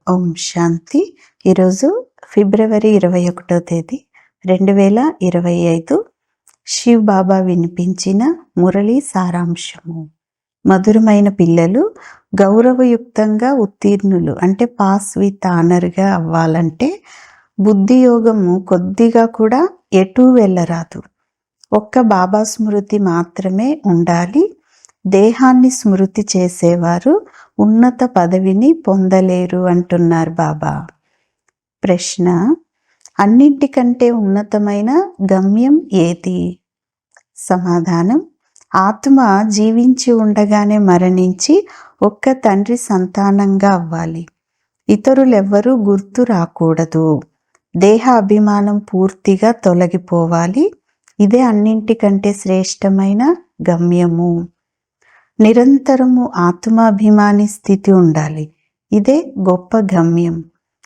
ఓం శాంతి. ఈరోజు ఫిబ్రవరి 21వ తేదీ 2025 శివ్ బాబా వినిపించిన మురళి సారాంశము. మధురమైన పిల్లలు గౌరవయుక్తంగా ఉత్తీర్ణులు అంటే పాస్ విత్ ఆనర్గా అవ్వాలంటే బుద్ధి యోగము కొద్దిగా కూడా ఎటూ వెళ్ళరాదు. ఒక్క బాబా స్మృతి మాత్రమే ఉండాలి. దేహాన్ని స్మృతి చేసేవారు ఉన్నత పదవిని పొందలేరు అంటున్నారు బాబా. ప్రశ్న: అన్నింటికంటే ఉన్నతమైన గమ్యం ఏది? సమాధానం: ఆత్మ జీవించి ఉండగానే మరణించి ఒక్క తండ్రి సంతానంగా అవ్వాలి. ఇతరులెవ్వరూ గుర్తు రాకూడదు. దేహ అభిమానం పూర్తిగా తొలగిపోవాలి. ఇదే అన్నింటికంటే శ్రేష్టమైన గమ్యము. నిరంతరము ఆత్మాభిమాని స్థితి ఉండాలి. ఇదే గొప్ప గమ్యం.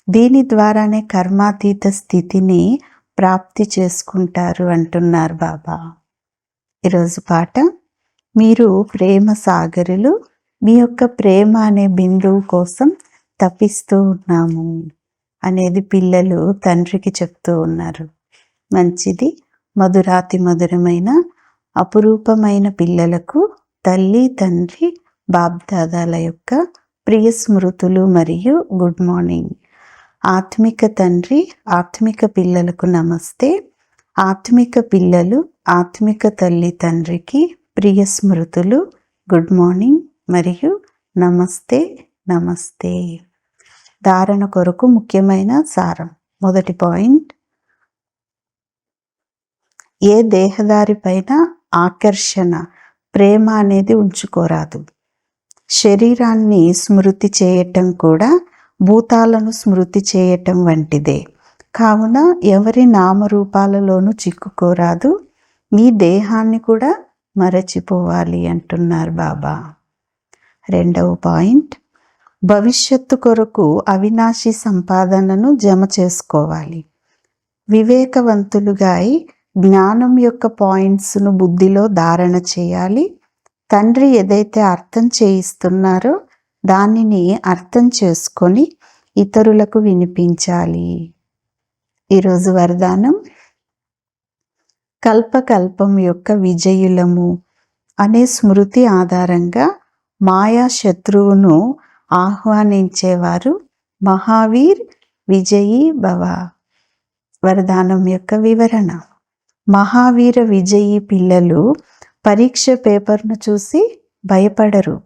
దీని ద్వారానే కర్మాతీత స్థితిని ప్రాప్తి చేసుకుంటారు అంటున్నారు బాబా. ఈరోజు పాట: మీరు ప్రేమ సాగరులు, మీ యొక్క ప్రేమ అనే బిందువు కోసం తపిస్తూ ఉన్నాము అనేది పిల్లలు తండ్రికి చెప్తూ ఉన్నారు. మంచిది. మధురాతి మధురమైన అపురూపమైన పిల్లలకు తల్లి తండ్రి బాబ్దాదాల యొక్క ప్రియ స్మృతులు మరియు గుడ్ మార్నింగ్. ఆత్మిక తండ్రి ఆత్మిక పిల్లలకు నమస్తే. ఆత్మిక పిల్లలు ఆత్మిక తల్లి తండ్రికి ప్రియ స్మృతులు, గుడ్ మార్నింగ్ మరియు నమస్తే నమస్తే. ధారణ కొరకు ముఖ్యమైన సారం. మొదటి పాయింట్: ఏ దేహదారి పైన ఆకర్షణ ప్రేమ అనేది ఉంచుకోరాదు. శరీరాన్ని స్మృతి చేయటం కూడా భూతాలను స్మృతి చేయటం వంటిదే. కావున ఎవరి నామరూపాలలోనూ చిక్కుకోరాదు. మీ దేహాన్ని కూడా మరచిపోవాలి అంటున్నారు బాబా. రెండవ పాయింట్: భవిష్యత్తు కొరకు అవినాశి సంపాదనను జమ చేసుకోవాలి. వివేకవంతులుగా జ్ఞానం యొక్క పాయింట్స్ను బుద్ధిలో ధారణ చేయాలి. తండ్రి ఏదైతే అర్థం చేయిస్తున్నారో దానిని అర్థం చేసుకొని ఇతరులకు వినిపించాలి. ఈరోజు వరదానం: కల్పకల్పం యొక్క విజయులము అనే స్మృతి ఆధారంగా మాయా శత్రువును ఆహ్వానించేవారు మహావీర్ విజయీ భవ. వరదానం యొక్క వివరణ: మహావీర విజయీ పిల్లలు పరీక్ష పేపర్ను చూసి భయపడరు.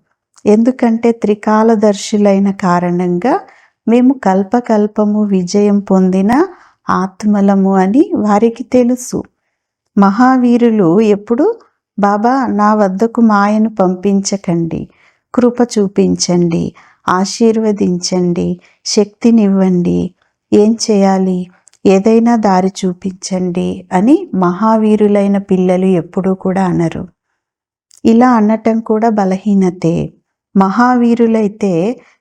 ఎందుకంటే త్రికాలదర్శులైన కారణంగా మేము కల్పకల్పము విజయం పొందిన ఆత్మలము అని వారికి తెలుసు. మహావీరులు ఎప్పుడు బాబా నా వద్దకు మాయను పంపించకండి, కృప చూపించండి, ఆశీర్వదించండి, శక్తినివ్వండి, ఏం చేయాలి, ఏదైనా దారి చూపించండి అని మహావీరులైన పిల్లలు ఎప్పుడూ కూడా అనరు. ఇలా అనటం కూడా బలహీనతే. మహావీరులైతే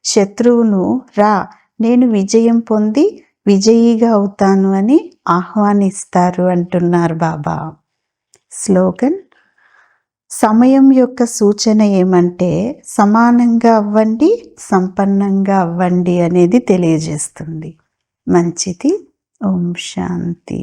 శత్రువును రా, నేను విజయం పొంది విజయీగా అవుతాను అని ఆహ్వానిస్తారు అంటున్నారు బాబా. స్లోగన్: సమయం యొక్క సూచన ఏమంటే సమానంగా అవ్వండి, సంపన్నంగా అవ్వండి అనేది తెలియజేస్తుంది. మంచిది. ఓం శాంతి.